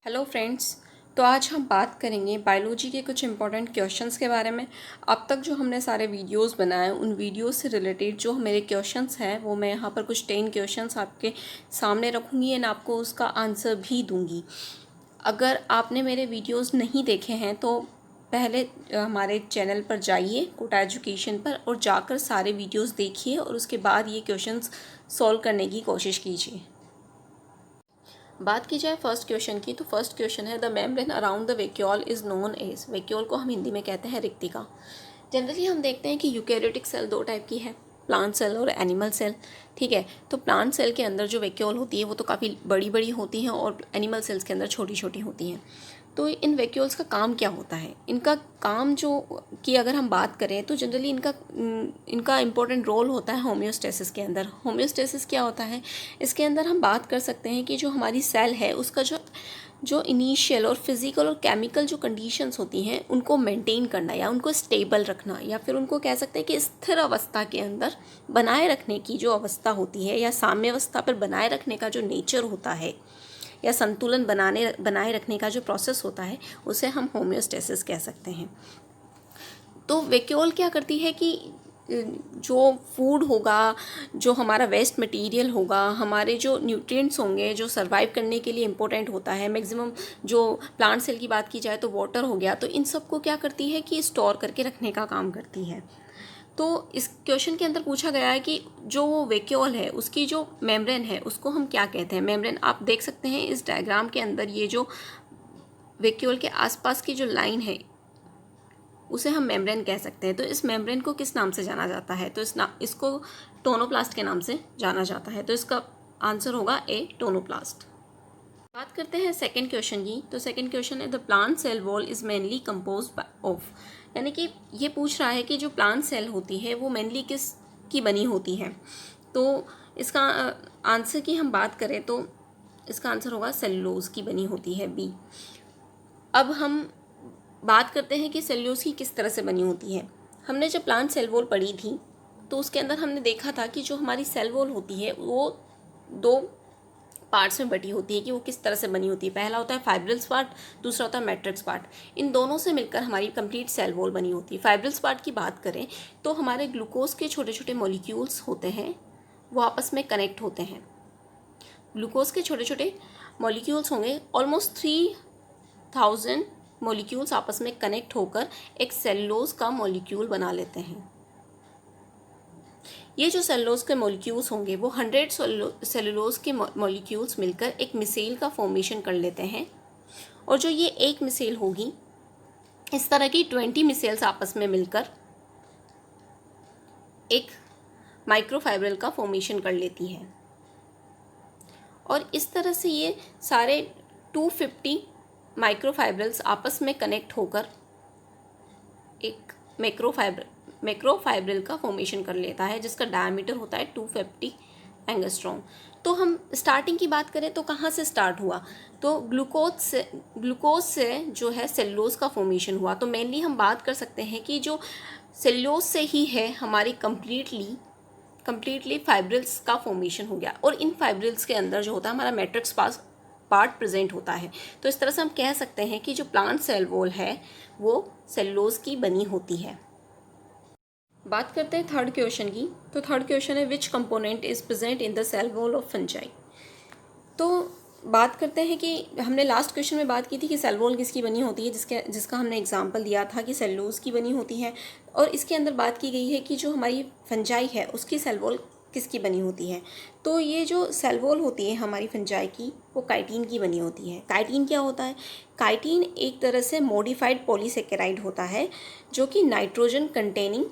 Hello friends. तो आज हम बात करेंगे बायोलॉजी के कुछ इंपॉर्टेंट क्वेश्चंस के बारे में। अब तक जो हमने सारे वीडियोस बनाए उन वीडियोस से रिलेटेड जो मेरे क्वेश्चंस हैं वो मैं यहाँ पर कुछ 10 क्वेश्चंस आपके सामने रखूँगी एंड आपको उसका आंसर भी दूँगी। अगर आपने मेरे वीडियोस नहीं देखे हैं तो पहले हमारे चैनल पर जाइए कोटा एजुकेशन पर और जाकर सारे वीडियोस देखिए और उसके बाद ये क्वेश्चंस सॉल्व करने की कोशिश कीजिए। बात की जाए फर्स्ट क्वेश्चन की, तो फर्स्ट क्वेश्चन है the membrane around the vacuole is known as. Vacuole को हम हिंदी में कहते हैं रिक्तिका। जनरली हम देखते हैं कि यूकैरियोटिक सेल दो टाइप की है, प्लांट सेल और एनिमल सेल। ठीक है, तो प्लांट सेल के अंदर जो वैक्यूल होती है वो तो काफ़ी बड़ी बड़ी होती हैं और एनिमल सेल्स के अंदर छोटी छोटी होती हैं। तो इन वैक्यूल्स का काम क्या होता है? इनका काम जो कि अगर हम बात करें तो जनरली इनका इम्पोर्टेंट रोल होता है होम्योस्टेसिस के अंदर। होम्योस्टेसिस क्या होता है? इसके अंदर हम बात कर सकते हैं कि जो हमारी सेल है उसका जो इनिशियल और फिज़िकल और केमिकल जो कंडीशंस होती हैं उनको मेंटेन करना या उनको स्टेबल रखना, या फिर उनको कह सकते हैं कि स्थिर अवस्था के अंदर बनाए रखने की जो अवस्था होती है या साम्यावस्था पर बनाए रखने का जो नेचर होता है या संतुलन बनाए रखने का जो प्रोसेस होता है उसे हम होम्योस्टेसिस कह सकते हैं। तो वैक्यूल क्या करती है कि जो फूड होगा, जो हमारा वेस्ट मटेरियल होगा, हमारे जो न्यूट्रिएंट्स होंगे जो सरवाइव करने के लिए इम्पोर्टेंट होता है, मैक्सिमम जो प्लांट सेल की बात की जाए तो वाटर हो गया, तो इन सब को क्या करती है कि स्टोर करके रखने का काम करती है। तो इस क्वेश्चन के अंदर पूछा गया है कि जो वैक्यूल है उसकी जो मेम्ब्रेन है उसको हम क्या कहते हैं। मेम्ब्रेन आप देख सकते हैं इस डायग्राम के अंदर, ये जो वैक्यूल के आसपास की जो लाइन है उसे हम मेम्ब्रेन कह सकते हैं। तो इस मेम्ब्रेन को किस नाम से जाना जाता है? तो इसको टोनोप्लास्ट के नाम से जाना जाता है। तो इसका आंसर होगा ए, टोनोप्लास्ट। बात करते हैं सेकंड क्वेश्चन की। तो सेकंड क्वेश्चन है the plant cell wall is mainly composed of, यानी कि ये पूछ रहा है कि जो प्लांट सेल होती है वो मेनली किस की बनी होती है। तो इसका आंसर की हम बात करें तो इसका आंसर होगा सेलुलोज की बनी होती है, बी। अब हम बात करते हैं कि सेलुलोज की किस तरह से बनी होती है। हमने जब प्लांट सेल वॉल पढ़ी थी तो उसके अंदर हमने देखा था कि जो हमारी सेल वॉल होती है वो दो पार्ट्स में बटी होती है कि वो किस तरह से बनी होती है। पहला होता है फाइब्रिल्स पार्ट, दूसरा होता है मैट्रिक्स पार्ट। इन दोनों से मिलकर हमारी कंप्लीट सेल वॉल बनी होती है। फाइब्रिल्स पार्ट की बात करें तो हमारे ग्लूकोज के छोटे छोटे मॉलिक्यूल्स होते हैं वो आपस में कनेक्ट होते हैं। ग्लूकोज के छोटे छोटे मॉलिक्यूल्स होंगे, ऑलमोस्ट 3000 मॉलिक्यूल्स आपस में कनेक्ट होकर एक सेलुलोज का मॉलिक्यूल बना लेते हैं। ये जो सेलुलोज के मॉलिक्यूल्स होंगे वो 100 सेलुलोज के मॉलिक्यूल्स मिलकर एक मिसेल का फॉर्मेशन कर लेते हैं, और जो ये एक मिसेल होगी इस तरह की 20 मिसेल्स आपस में मिलकर एक माइक्रोफाइब्रिल का फॉर्मेशन कर लेती है। और इस तरह से ये सारे 250 माइक्रोफाइब्रिल्स आपस में कनेक्ट होकर एक मैक्रोफाइब्रिल का फॉर्मेशन कर लेता है जिसका डायमीटर होता है 250 एंगस्ट्रॉम। तो हम स्टार्टिंग की बात करें तो कहाँ से स्टार्ट हुआ? तो ग्लूकोज से जो है सेलुलोज का फॉर्मेशन हुआ। तो मेनली हम बात कर सकते हैं कि जो सेलुलोज से ही है हमारी कंप्लीटली फाइब्रिल्स का फॉर्मेशन हो गया, और इन फाइब्रिल्स के अंदर जो होता है हमारा मैट्रिक्स पार्ट प्रेजेंट होता है। तो इस तरह से हम कह सकते हैं कि जो प्लांट सेल वॉल है वो सेलुलोज की बनी होती है। बात करते हैं थर्ड क्वेश्चन की। तो थर्ड क्वेश्चन है which component is present in the cell wall of fungi. तो बात करते हैं कि हमने लास्ट क्वेश्चन में बात की थी कि सेल वॉल किसकी बनी होती है, जिसका हमने एग्जांपल दिया था कि सेलुलोज की बनी होती है, और इसके अंदर बात की गई है कि जो हमारी फंजाई है उसकी सेल वॉल किसकी बनी होती है। तो ये जो सेल वॉल होती है हमारी फंजाई की वो काइटिन की बनी होती है। काइटिन क्या होता है? काइटिन एक तरह से मॉडिफाइड पॉलीसेकेराइड होता है जो कि नाइट्रोजन कंटेनिंग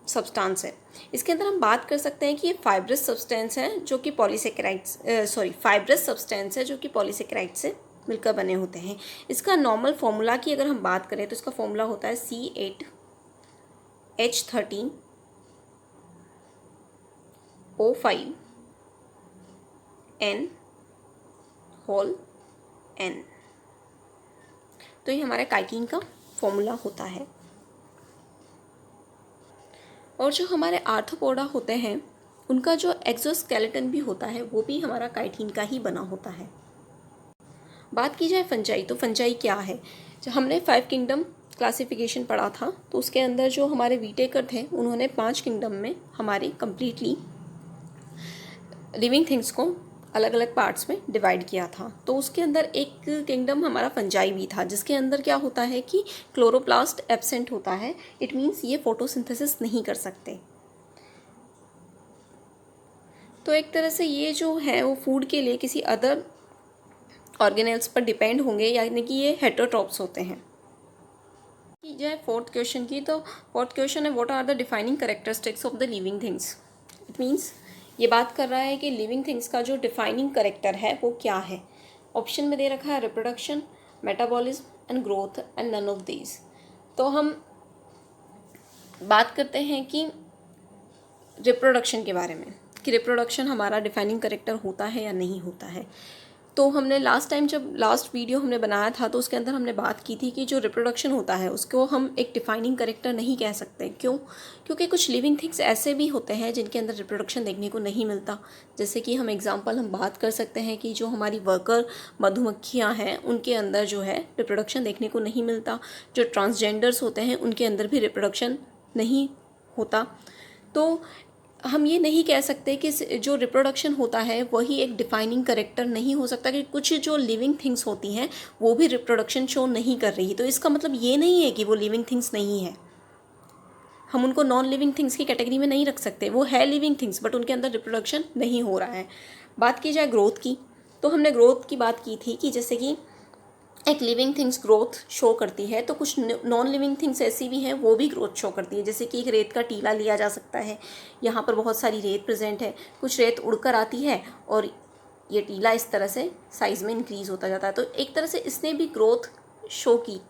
सब्सटेंस है। इसके अंदर हम बात कर सकते हैं कि ये फाइब्रस सब्सटेंस है जो कि फाइब्रस सब्सटेंस है जो कि पॉलीसेकेराइड से मिलकर बने होते हैं। इसका नॉर्मल फॉर्मूला की अगर हम बात करें तो इसका फॉर्मूला होता है C8H13O5N। तो ये हमारा काइटिन का फॉर्मूला होता है। और जो हमारे आर्थ्रोपोडा होते हैं उनका जो एक्सोस्केलेटन भी होता है वो भी हमारा काइटिन का ही बना होता है। बात की जाए फंजाई, तो फंजाई क्या है? जो हमने 5 किंगडम क्लासिफिकेशन पढ़ा था, तो उसके अंदर जो हमारे वीटेकर थे उन्होंने 5 किंगडम में हमारी कंप्लीटली लिविंग थिंग्स को अलग अलग पार्ट्स में डिवाइड किया था। तो उसके अंदर एक किंगडम हमारा फंजाई भी था, जिसके अंदर क्या होता है कि क्लोरोप्लास्ट एब्सेंट होता है। इट मीन्स ये फोटोसिंथेसिस नहीं कर सकते। तो एक तरह से ये जो है वो फूड के लिए किसी अदर ऑर्गेनेल्स पर डिपेंड होंगे, यानी कि ये हेटेरोट्रॉप्स होते हैं। की जाए फोर्थ क्वेश्चन की, तो फोर्थ क्वेश्चन है what are the defining characteristics of the living things. It means ये बात कर रहा है कि लिविंग थिंग्स का जो डिफाइनिंग करेक्टर है वो क्या है। ऑप्शन में दे रखा है reproduction, metabolism and growth and none of these. तो हम बात करते हैं कि रिप्रोडक्शन के बारे में, कि रिप्रोडक्शन हमारा डिफाइनिंग करेक्टर होता है या नहीं होता है। तो हमने लास्ट टाइम जब लास्ट वीडियो हमने बनाया था तो उसके अंदर हमने बात की थी कि जो रिप्रोडक्शन होता है उसको हम एक डिफाइनिंग करेक्टर नहीं कह सकते। क्यों? क्योंकि कुछ लिविंग थिंग्स ऐसे भी होते हैं जिनके अंदर रिप्रोडक्शन देखने को नहीं मिलता। जैसे कि हम बात कर सकते हैं कि जो हमारी वर्कर मधुमक्खियाँ हैं उनके अंदर जो है रिप्रोडक्शन देखने को नहीं मिलता। जो ट्रांसजेंडर्स होते हैं उनके अंदर भी रिप्रोडक्शन नहीं होता। तो हम ये नहीं कह सकते कि जो रिप्रोडक्शन होता है वही एक डिफाइनिंग करेक्टर नहीं हो सकता, कि कुछ जो लिविंग थिंग्स होती हैं वो भी रिप्रोडक्शन शो नहीं कर रही। तो इसका मतलब ये नहीं है कि वो लिविंग थिंग्स नहीं है। हम उनको नॉन लिविंग थिंग्स की कैटेगरी में नहीं रख सकते। वो है लिविंग थिंग्स बट उनके अंदर रिप्रोडक्शन नहीं हो रहा है। बात की जाए ग्रोथ की, तो हमने ग्रोथ की बात की थी कि जैसे कि एक लिविंग थिंग्स ग्रोथ शो करती है, तो कुछ नॉन लिविंग थिंग्स ऐसी भी हैं वो भी ग्रोथ शो करती है। जैसे कि एक रेत का टीला लिया जा सकता है, यहाँ पर बहुत सारी रेत प्रेजेंट है, कुछ रेत उड़कर आती है और ये टीला इस तरह से साइज़ में इंक्रीज होता जाता है। तो एक तरह से इसने भी ग्रोथ शो की।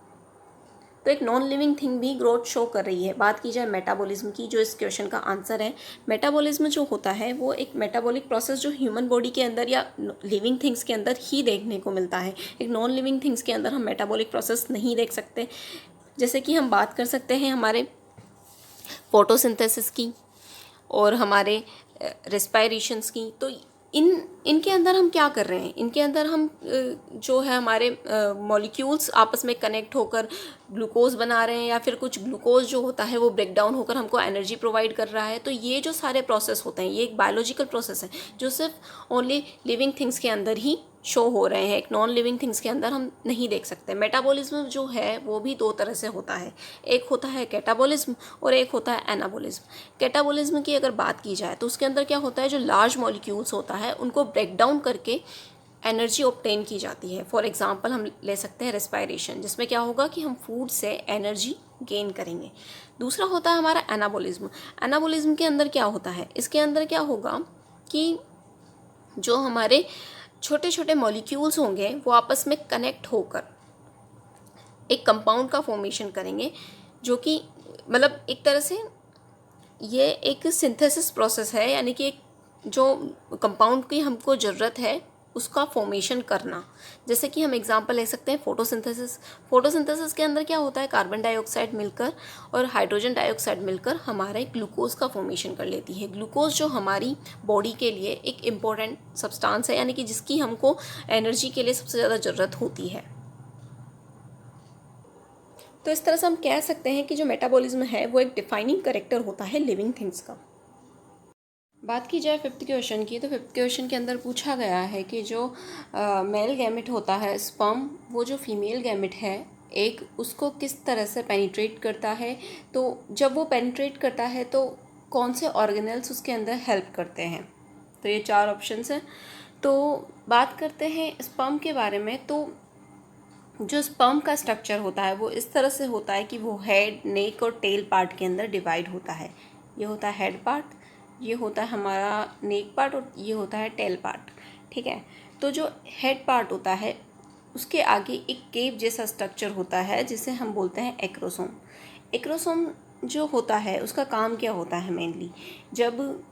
तो एक नॉन लिविंग थिंग भी ग्रोथ शो कर रही है। बात की जाए मेटाबॉलिज्म की, जो इस क्वेश्चन का आंसर है, मेटाबॉलिज्म जो होता है वो एक मेटाबॉलिक प्रोसेस जो ह्यूमन बॉडी के अंदर या लिविंग थिंग्स के अंदर ही देखने को मिलता है। एक नॉन लिविंग थिंग्स के अंदर हम मेटाबॉलिक प्रोसेस नहीं देख सकते। जैसे कि हम बात कर सकते हैं हमारे फोटोसिंथेसिस की और हमारे रेस्पायरेशंस की। तो इनके अंदर हम क्या कर रहे हैं, इनके अंदर हम जो है हमारे मॉलिक्यूल्स आपस में कनेक्ट होकर ग्लूकोज बना रहे हैं, या फिर कुछ ग्लूकोज जो होता है वो ब्रेक डाउन होकर हमको एनर्जी प्रोवाइड कर रहा है। तो ये जो सारे प्रोसेस होते हैं ये एक बायोलॉजिकल प्रोसेस है जो सिर्फ ओनली लिविंग थिंग्स के अंदर ही शो हो रहे हैं। एक नॉन लिविंग थिंग्स के अंदर हम नहीं देख सकते। मेटाबॉलिज्म जो है वो भी दो तरह से होता है, एक होता है कैटाबॉलिज्म और एक होता है एनाबॉलिज्म। कैटाबॉलिज्म की अगर बात की जाए तो उसके अंदर क्या होता है, जो लार्ज मॉलिक्यूल्स होता है उनको ब्रेक डाउन करके एनर्जी ऑब्टेन की जाती है। फॉर एग्जांपल हम ले सकते हैं रेस्पायरेशन, जिसमें क्या होगा कि हम फूड से एनर्जी गेन करेंगे। दूसरा होता है हमारा एनाबॉलिज्म। एनाबॉलिज्म के अंदर क्या होता है, इसके अंदर क्या होगा कि जो हमारे छोटे छोटे मॉलिक्यूल्स होंगे वो आपस में कनेक्ट होकर एक कंपाउंड का फॉर्मेशन करेंगे, जो कि मतलब एक तरह से ये एक सिंथेसिस प्रोसेस है, यानी कि एक जो कंपाउंड की हमको ज़रूरत है उसका फॉर्मेशन करना। जैसे कि हम एग्जांपल ले सकते हैं फोटोसिंथेसिस। फोटोसिंथेसिस के अंदर क्या होता है, कार्बन डाइऑक्साइड मिलकर और हाइड्रोजन डाइऑक्साइड मिलकर हमारे ग्लूकोज का फॉर्मेशन कर लेती है। ग्लूकोज जो हमारी बॉडी के लिए एक इम्पॉर्टेंट सब्सटेंस है, यानी कि जिसकी हमको एनर्जी के लिए सबसे ज़्यादा ज़रूरत होती है। तो इस तरह से हम कह सकते हैं कि जो मेटाबॉलिज्म है वो एक डिफाइनिंग करेक्टर होता है लिविंग थिंग्स का। बात की जाए फिफ्थ क्वेश्चन की, तो फिफ्थ क्वेश्चन के अंदर पूछा गया है कि जो मेल गैमेट होता है स्पर्म, वो जो फीमेल गैमेट है एक, उसको किस तरह से पेनिट्रेट करता है। तो जब वो पेनिट्रेट करता है तो कौन से ऑर्गेनल्स उसके अंदर हेल्प करते हैं। तो ये 4 ऑप्शंस हैं। तो बात करते हैं स्पर्म के बारे में। तो जो स्पर्म का स्ट्रक्चर होता है वो इस तरह से होता है कि वो हेड, नेक और टेल पार्ट के अंदर डिवाइड होता है। ये होता है हेड पार्ट, ये होता है हमारा नेक पार्ट और ये होता है टेल पार्ट। ठीक है। तो जो हेड पार्ट होता है उसके आगे एक केव जैसा स्ट्रक्चर होता है जिसे हम बोलते हैं एक्रोसोम। एक्रोसोम जो होता है उसका काम क्या होता है मेनली, जब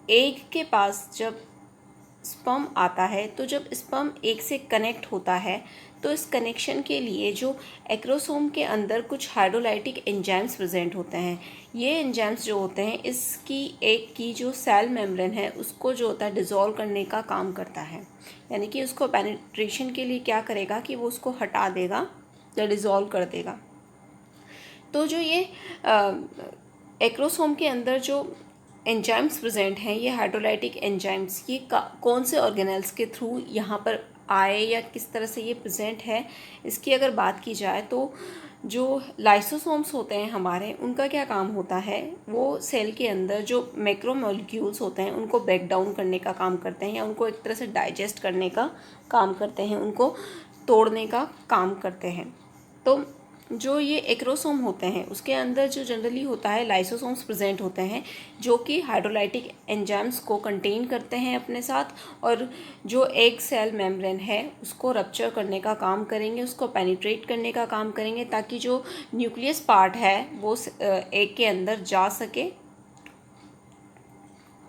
एग के पास जब स्पर्म आता है, तो जब स्पर्म एक से कनेक्ट होता है तो इस कनेक्शन के लिए जो एक्रोसोम के अंदर कुछ हाइड्रोलाइटिक एंजाइम्स प्रेजेंट होते हैं। ये एंजाइम्स जो होते हैं इसकी एक की जो सेल मेम्ब्रेन है उसको जो होता है डिज़ोल्व करने का काम करता है, यानी कि उसको पेनिट्रेशन के लिए क्या करेगा कि वो उसको हटा देगा या डिज़ोल्व कर देगा। तो जो ये एक्रोसोम के अंदर जो एंजाइम्स प्रेजेंट हैं, ये हाइड्रोलाइटिक एंजाइम्स, ये कौन से ऑर्गेनेल्स के थ्रू यहाँ पर आए या किस तरह से ये प्रेजेंट है, इसकी अगर बात की जाए तो जो लाइसोसोम्स होते हैं हमारे, उनका क्या काम होता है, वो सेल के अंदर जो मैक्रोमोलिक्यूल्स होते हैं उनको ब्रेक डाउन करने का काम करते हैं या उनको एक तरह से डाइजेस्ट करने का काम करते हैं, उनको तोड़ने का काम करते हैं। तो जो ये एक्रोसोम होते हैं उसके अंदर जो जनरली होता है लाइसोसोम्स प्रेजेंट होते हैं जो कि हाइड्रोलाइटिक एंजाइम्स को कंटेन करते हैं अपने साथ, और जो एग सेल मेम्ब्रेन है उसको रप्चर करने का काम करेंगे, उसको पेनिट्रेट करने का काम करेंगे ताकि जो न्यूक्लियस पार्ट है वो एग के अंदर जा सके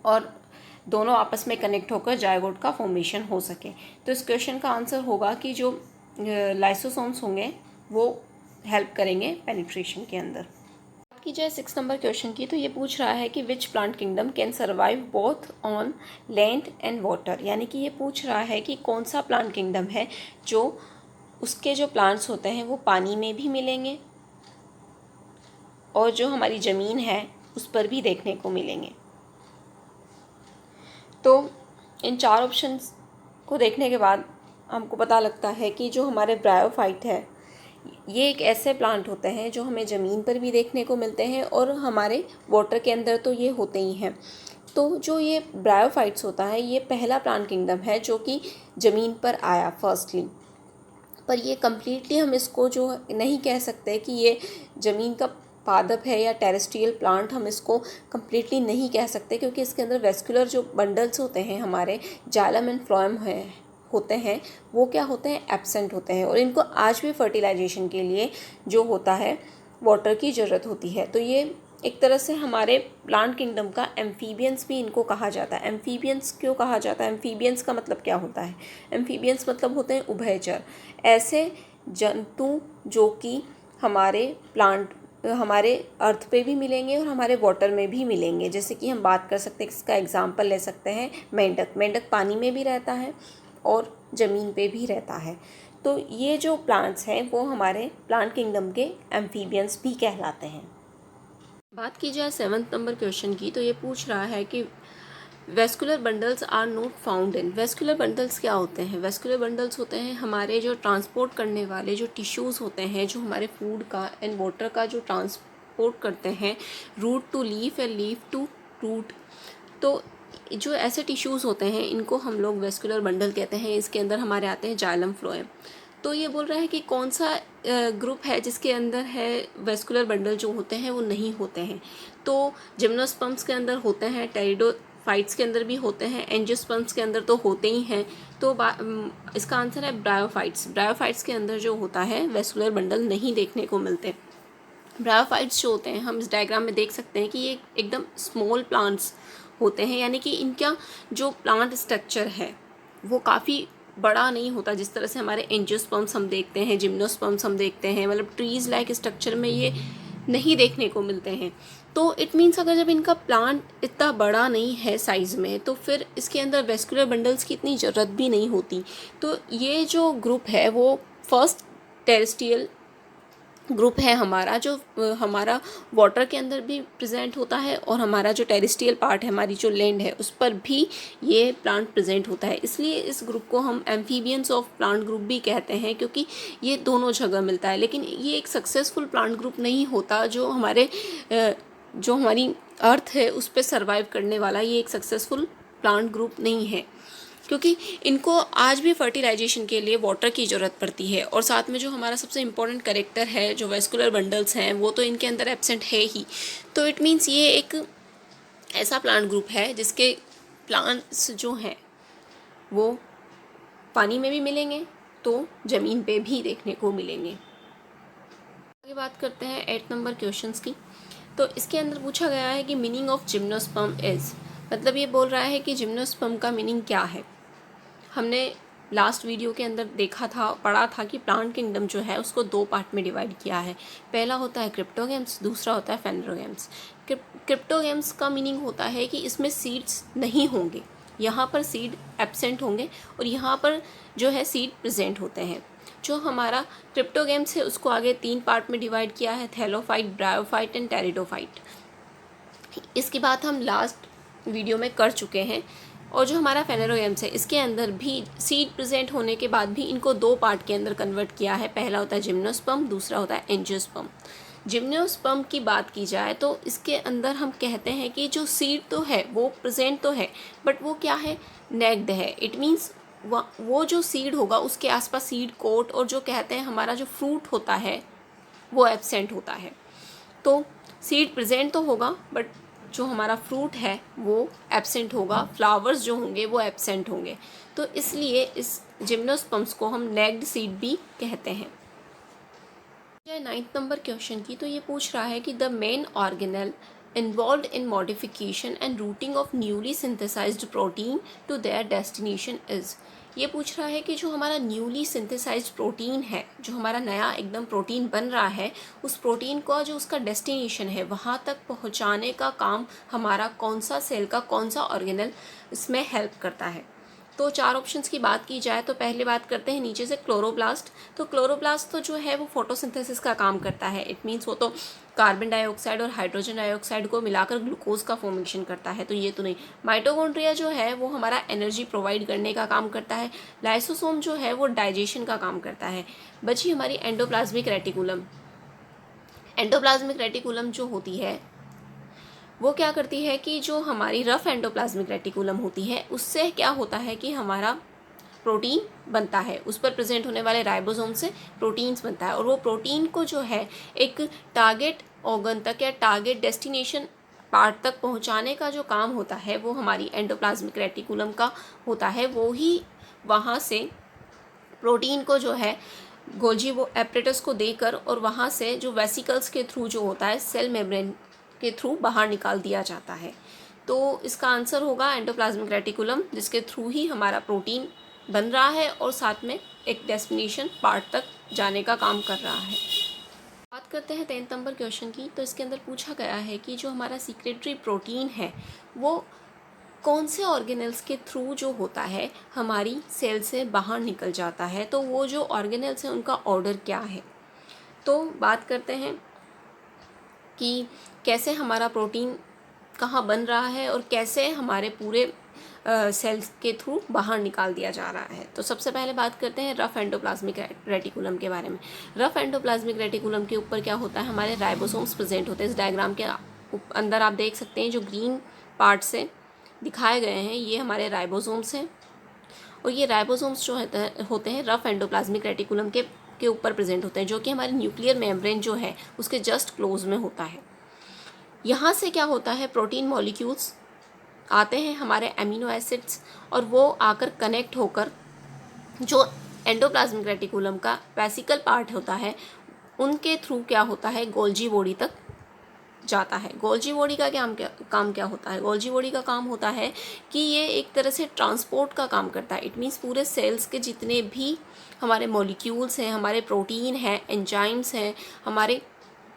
और दोनों आपस में कनेक्ट होकर जायगोट का फॉर्मेशन हो सके। तो इस क्वेश्चन का आंसर होगा कि जो लाइसोसोम्स होंगे वो हेल्प करेंगे पेनिट्रेशन के अंदर। बात की जाए 6 नंबर क्वेश्चन की, तो ये पूछ रहा है कि which plant kingdom can survive both on land and water, यानी कि ये पूछ रहा है कि कौन सा प्लांट किंगडम है जो उसके जो प्लांट्स होते हैं वो पानी में भी मिलेंगे और जो हमारी ज़मीन है उस पर भी देखने को मिलेंगे। तो इन 4 ऑप्शंस को देखने के बाद हमको पता लगता है कि जो हमारे ब्रायोफाइट है ये एक ऐसे प्लांट होते हैं जो हमें ज़मीन पर भी देखने को मिलते हैं और हमारे वाटर के अंदर तो ये होते ही हैं। तो जो ये ब्रायोफाइट्स होता है ये पहला प्लांट किंगडम है जो कि ज़मीन पर आया फर्स्टली, पर ये कम्प्लीटली हम इसको जो नहीं कह सकते कि ये ज़मीन का पादप है या टेरेस्ट्रियल प्लांट, हम इसको कम्प्लीटली नहीं कह सकते क्योंकि इसके अंदर वेस्कुलर जो बंडल्स होते हैं हमारे जाइलम एंड फ्लोएम होते हैं वो क्या होते हैं, एब्सेंट होते हैं, और इनको आज भी फर्टिलाइजेशन के लिए जो होता है वाटर की ज़रूरत होती है। तो ये एक तरह से हमारे प्लांट किंगडम का एम्फीबियंस भी इनको कहा जाता है। एम्फीबियंस क्यों कहा जाता है, एम्फीबियंस का मतलब क्या होता है, एम्फीबियंस मतलब होते हैं उभयचर, ऐसे जंतु जो कि हमारे अर्थ पे भी मिलेंगे और हमारे वाटर में भी मिलेंगे। जैसे कि हम बात कर सकते हैं, इसका एग्जांपल ले सकते हैं मेंढक। मेंढक पानी में भी रहता है और ज़मीन पे भी रहता है। तो ये जो प्लांट्स हैं वो हमारे प्लांट किंगडम के एम्फीबियंस भी कहलाते हैं। बात की जाए 7 नंबर क्वेश्चन की, तो ये पूछ रहा है कि vascular bundles are not found in. Vascular bundles क्या होते हैं, वेस्कुलर बंडल्स होते हैं हमारे जो ट्रांसपोर्ट करने वाले जो टिश्यूज़ होते हैं, जो हमारे फूड का एंड वाटर का जो ट्रांसपोर्ट करते हैं root to leaf and leaf to root. तो जो ऐसे टिश्यूज़ होते हैं इनको हम लोग वेस्कुलर बंडल कहते हैं। इसके अंदर हमारे आते हैं जाइलम फ्लोएम। तो ये बोल रहा है कि कौन सा ग्रुप है जिसके अंदर है वेस्कुलर बंडल जो होते हैं वो नहीं होते हैं। तो जिम्नोस्पर्म्स के अंदर होते हैं, टेरिडोफाइट्स के अंदर भी होते हैं, एंजियोस्पर्म्स के अंदर तो होते ही हैं। तो इसका आंसर है ब्रायोफाइट्स। ब्रायोफाइट्स के अंदर जो होता है वेस्कुलर बंडल नहीं देखने को मिलते। ब्रायोफाइट्स जो होते हैं हम इस डायग्राम में देख सकते हैं कि ये एकदम स्मॉल प्लांट्स होते हैं, यानी कि इनका जो प्लांट स्ट्रक्चर है वो काफ़ी बड़ा नहीं होता। जिस तरह से हमारे एंजियोस्पर्म्स हम देखते हैं, जिम्नोस्पर्म्स हम देखते हैं, मतलब ट्रीज़ लाइक स्ट्रक्चर में ये नहीं देखने को मिलते हैं। तो इट मीन्स अगर जब इनका प्लांट इतना बड़ा नहीं है साइज़ में तो फिर इसके अंदर वेस्कुलर बंडल्स की इतनी ज़रूरत भी नहीं होती। तो ये जो ग्रुप है वो फर्स्ट टेरेस्ट्रियल ग्रुप है हमारा, जो हमारा वाटर के अंदर भी प्रेजेंट होता है और हमारा जो टेरेस्ट्रियल पार्ट है, हमारी जो लैंड है, उस पर भी ये प्लांट प्रेजेंट होता है। इसलिए इस ग्रुप को हम एम्फीबियंस ऑफ प्लांट ग्रुप भी कहते हैं क्योंकि ये दोनों जगह मिलता है। लेकिन ये एक सक्सेसफुल प्लांट ग्रुप नहीं होता जो हमारी अर्थ है उस पर सर्वाइव करने वाला। ये एक सक्सेसफुल प्लांट ग्रुप नहीं है क्योंकि इनको आज भी फर्टिलाइजेशन के लिए वाटर की ज़रूरत पड़ती है। और साथ में जो हमारा सबसे इम्पोर्टेंट कैरेक्टर है जो वेस्कुलर बंडल्स हैं वो तो इनके अंदर एब्सेंट है ही। तो इट मीन्स ये एक ऐसा प्लांट ग्रुप है जिसके प्लांट्स जो हैं वो पानी में भी मिलेंगे तो ज़मीन पे भी देखने को मिलेंगे। आगे बात करते हैं 8 नंबर क्वेश्चंस की। तो इसके अंदर पूछा गया है कि मीनिंग ऑफ जिम्नोस्पर्म इज़, मतलब ये बोल रहा है कि जिम्नोस्पर्म का मीनिंग क्या है। हमने लास्ट वीडियो के अंदर देखा था, पढ़ा था कि प्लांट किंगडम जो है उसको 2 पार्ट में डिवाइड किया है। पहला होता है क्रिप्टोगेम्स, दूसरा होता है फेनरोगेम्स। क्रिप्टोगेम्स का मीनिंग होता है कि इसमें सीड्स नहीं होंगे, यहाँ पर सीड एब्सेंट होंगे और यहाँ पर जो है सीड प्रेजेंट होते हैं। जो हमारा क्रिप्टोगेम्स है उसको आगे 3 पार्ट में डिवाइड किया है, थैलोफाइट, ब्रायोफाइट एंड टेरिडोफाइट। इसकी बात हम लास्ट वीडियो में कर चुके हैं। और जो हमारा फेनेरोगेम्स है इसके अंदर भी सीड प्रेजेंट होने के बाद भी इनको 2 पार्ट के अंदर कन्वर्ट किया है। पहला होता है जिम्नोस्पर्म, दूसरा होता है एंजियोस्पर्म। जिम्नोस्पर्म की बात की जाए तो इसके अंदर हम कहते हैं कि जो सीड तो है वो प्रेजेंट तो है, बट वो क्या है, नेग्ड है। इट मीन्स वो जो सीड होगा उसके आसपास सीड कोट और जो कहते हैं हमारा जो फ्रूट होता है वो एब्सेंट होता है। तो सीड प्रेजेंट तो होगा बट जो हमारा फ्रूट है वो एब्सेंट होगा, फ्लावर्स जो होंगे वो एब्सेंट होंगे। तो इसलिए इस जिम्नोस्पर्म्स को हम नेग्ड सीड भी कहते हैं। 9th नंबर क्वेश्चन की तो ये पूछ रहा है कि the main organelle involved in modification and routing of newly synthesized protein to their destination is। ये पूछ रहा है कि जो हमारा न्यूली सिंथेसाइज्ड प्रोटीन है, जो हमारा नया एकदम प्रोटीन बन रहा है, उस प्रोटीन का जो उसका डेस्टिनेशन है वहाँ तक पहुँचाने का काम हमारा कौन सा सेल का कौन सा ऑर्गेनल इसमें हेल्प करता है। तो 4 ऑप्शंस की बात की जाए तो पहले बात करते हैं नीचे से क्लोरोप्लास्ट। तो क्लोरोप्लास्ट तो जो है वो फोटोसिंथेसिस का काम करता है। इट मीन्स वो तो कार्बन डाइऑक्साइड और हाइड्रोजन डाइऑक्साइड को मिलाकर ग्लूकोज का फॉर्मेशन करता है, तो ये तो नहीं। माइटोकॉन्ड्रिया जो है वो हमारा एनर्जी प्रोवाइड करने का काम करता है। लाइसोसोम जो है वो डाइजेशन का काम करता है। बची हमारी एंडोप्लाज्मिक रेटिकुलम। एंडोप्लाज्मिक रेटिकुलम जो होती है वो क्या करती है कि जो हमारी रफ एंडोप्लाज्मिक रेटिकुलम होती है उससे क्या होता है कि हमारा प्रोटीन बनता है, उस पर प्रेजेंट होने वाले राइबोसोम से प्रोटीन्स बनता है और वो प्रोटीन को जो है एक टारगेट ऑर्गन तक या टारगेट डेस्टिनेशन पार्ट तक पहुंचाने का जो काम होता है वो हमारी एंडोप्लाज्मिक रेटिकुलम का होता है। वो ही वहाँ से प्रोटीन को जो है गोल्जी वो एपरेटस को देकर और वहाँ से जो वेसिकल्स के थ्रू जो होता है सेल मेम्ब्रेन के थ्रू बाहर निकाल दिया जाता है। तो इसका आंसर होगा एंडोप्लाज्मिक रेटिकुलम, जिसके थ्रू ही हमारा प्रोटीन बन रहा है और साथ में एक डेस्टिनेशन पार्ट तक जाने का काम कर रहा है। बात करते हैं 10th नंबर क्वेश्चन की। तो इसके अंदर पूछा गया है कि जो हमारा सीक्रेटरी प्रोटीन है वो कौन से ऑर्गेनल्स के थ्रू जो होता है हमारी सेल से बाहर निकल जाता है। तो वो जो ऑर्गेनल्स हैं उनका ऑर्डर क्या है। तो बात करते हैं कि कैसे हमारा प्रोटीन कहाँ बन रहा है और कैसे हमारे पूरे सेल्स के थ्रू बाहर निकाल दिया जा रहा है। तो सबसे पहले बात करते हैं रफ एंडोप्लाज्मिक रेटिकुलम के बारे में। रफ एंडोप्लाज्मिक रेटिकुलम के ऊपर क्या होता है, हमारे राइबोसोम्स प्रेजेंट होते हैं। इस डायग्राम के अंदर आप देख सकते हैं जो ग्रीन पार्ट से दिखाए गए हैं ये हमारे राइबोसोम्स हैं और ये राइबोसोम्स जो होते हैं रफ एंडोप्लाज्मिक रेटिकुलम के ऊपर प्रेजेंट होते हैं, जो कि हमारे न्यूक्लियर मेम्ब्रेन जो है उसके जस्ट क्लोज में होता है। यहाँ से क्या होता है, प्रोटीन मॉलिक्यूल्स आते हैं हमारे एमिनो एसिड्स और वो आकर कनेक्ट होकर जो एंडोप्लाज्मिक रेटिकुलम का वेसिकल पार्ट होता है उनके थ्रू क्या होता है गोल्जी बॉडी तक जाता है। गोल्जी बॉडी का काम क्या होता है, गोल्जी बॉडी का काम होता है कि ये एक तरह से ट्रांसपोर्ट का काम करता है। इट मीन्स पूरे सेल्स के जितने भी हमारे मॉलिक्यूल्स हैं, हमारे प्रोटीन हैं, एंजाइम्स हैं, हमारे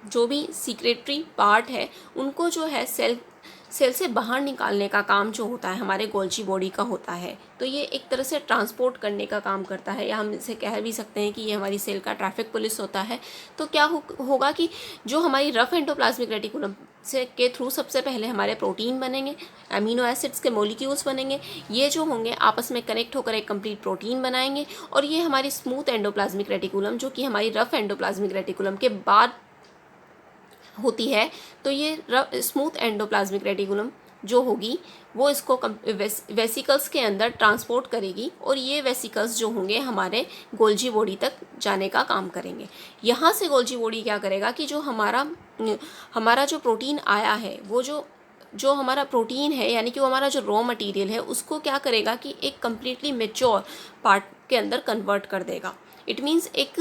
जो भी सीक्रेटरी पार्ट है उनको जो है सेल से बाहर निकालने का काम जो होता है हमारे गोल्जी बॉडी का होता है। तो ये एक तरह से ट्रांसपोर्ट करने का काम करता है, या हम इसे कह भी सकते हैं कि ये हमारी सेल का ट्रैफिक पुलिस होता है। तो क्या होगा कि जो हमारी रफ एंडोप्लाज्मिक रेटिकुलम से के थ्रू सबसे पहले हमारे प्रोटीन बनेंगे, अमीनो एसिड्स के मॉलिक्यूल्स बनेंगे, ये जो होंगे आपस में कनेक्ट होकर एक कंप्लीट प्रोटीन बनाएंगे और ये हमारी स्मूथ एंडोप्लाज्मिक रेटिकुलम जो कि हमारी रफ एंडोप्लाज्मिक रेटिकुलम के बाद होती है, तो ये स्मूथ एंडोप्लाज्मिक रेटिकुलम जो होगी वो इसको वेसिकल्स के अंदर ट्रांसपोर्ट करेगी और ये वेसिकल्स जो होंगे हमारे गोल्जी बॉडी तक जाने का काम करेंगे। यहाँ से गोल्जी बॉडी क्या करेगा कि जो हमारा जो प्रोटीन आया है वो जो हमारा प्रोटीन है यानी कि वो हमारा जो रॉ मटेरियल है उसको क्या करेगा कि एक कम्प्लीटली मेच्योर पार्ट के अंदर कन्वर्ट कर देगा। इट मीन्स एक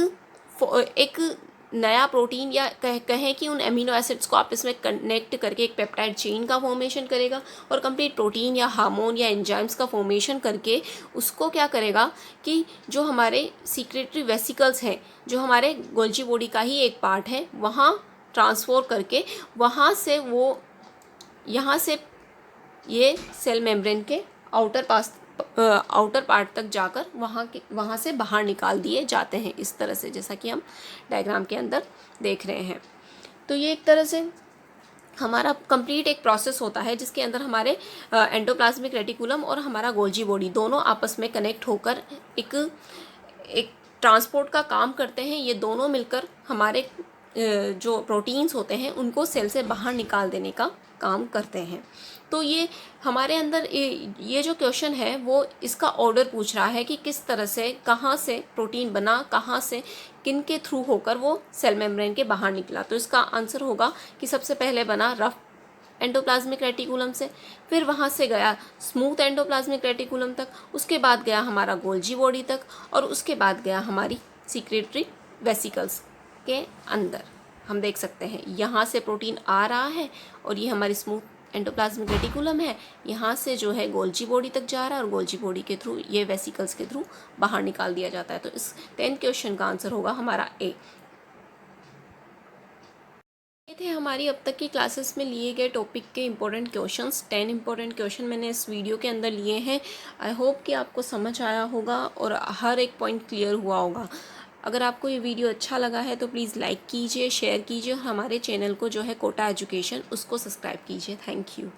नया प्रोटीन या कहें कि उन एमिनो एसिड्स को आपस में कनेक्ट करके एक पेप्टाइड चेन का फॉर्मेशन करेगा और कंप्लीट प्रोटीन या हार्मोन या एंजाइम्स का फॉर्मेशन करके उसको क्या करेगा कि जो हमारे सीक्रेटरी वेसिकल्स हैं, जो हमारे गोल्जी बॉडी का ही एक पार्ट है, वहाँ ट्रांसफर करके वहाँ से वो यहाँ से ये सेल मेम्ब्रेन के आउटर पार्ट तक जाकर वहाँ से बाहर निकाल दिए जाते हैं, इस तरह से, जैसा कि हम डायग्राम के अंदर देख रहे हैं। तो ये एक तरह से हमारा कंप्लीट एक प्रोसेस होता है जिसके अंदर हमारे एंडोप्लाज्मिक रेटिकुलम और हमारा गोल्जी बॉडी दोनों आपस में कनेक्ट होकर एक ट्रांसपोर्ट का काम करते हैं। ये दोनों मिलकर हमारे जो प्रोटीन्स होते हैं उनको सेल से बाहर निकाल देने का काम करते हैं। तो ये हमारे अंदर ये जो क्वेश्चन है वो इसका ऑर्डर पूछ रहा है कि किस तरह से, कहाँ से प्रोटीन बना, कहाँ से, किन के थ्रू होकर वो सेल मेम्ब्रेन के बाहर निकला। तो इसका आंसर होगा कि सबसे पहले बना रफ एंडोप्लाज्मिक रेटिकुलम से, फिर वहाँ से गया स्मूथ एंडोप्लाज्मिक रेटिकुलम तक, उसके बाद गया हमारा गोल्जी बॉडी तक, और उसके बाद गया हमारी सीक्रेटरी वेसिकल्स के अंदर। हम देख सकते हैं यहाँ से प्रोटीन आ रहा है और ये हमारी स्मूथ एंडोप्लाज्मिक रेटिकुलम है, यहाँ से जो है गोल्जी बॉडी तक जा रहा है और गोल्जी बॉडी के थ्रू ये वेसिकल्स के थ्रू बाहर निकाल दिया जाता है। तो इस 10th क्वेश्चन का आंसर होगा हमारा ए। ये थे हमारी अब तक की क्लासेस में लिए गए टॉपिक के इम्पोर्टेंट क्वेश्चंस। 10 इम्पोर्टेंट क्वेश्चन मैंने इस वीडियो के अंदर लिए हैं। आई होप कि आपको समझ आया होगा और हर एक पॉइंट क्लियर हुआ होगा। अगर आपको ये वीडियो अच्छा लगा है तो प्लीज़ लाइक कीजिए, शेयर कीजिए और हमारे चैनल को जो है कोटा एजुकेशन उसको सब्सक्राइब कीजिए। Thank you.